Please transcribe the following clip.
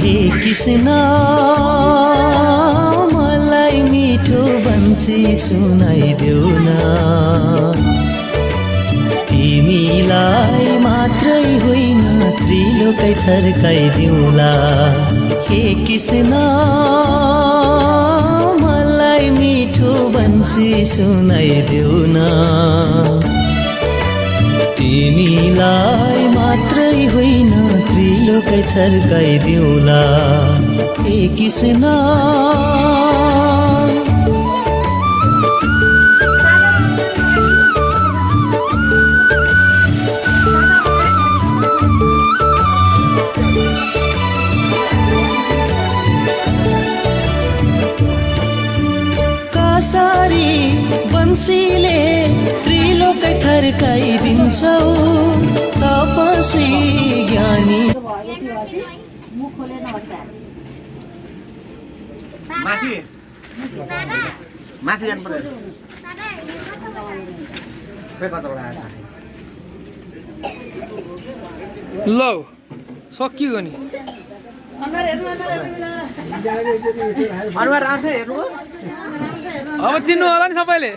हे कृष्ण मलाई मिठो बन्सी सुनाइदेऊ न तिमीलाई मात्रै होइन त्रिलोकै थर्काइदिउँला हे कृष्ण मलाई मिठो बन्सी सुनाइदेऊ न तिमीलाई मात्रै होइन त्रिलोकै थर्काइदिउँला हे कृष्ण कसरी बन्सीले त्रिलोकै थर्काइदिन्छौ तपस्वी ज्ञानी माथि माथि जानु पर्यो खै कता आयो लौ सकियो नि अनुहार आउँछ हेर्नु अब चिन्नु होला नि सबैले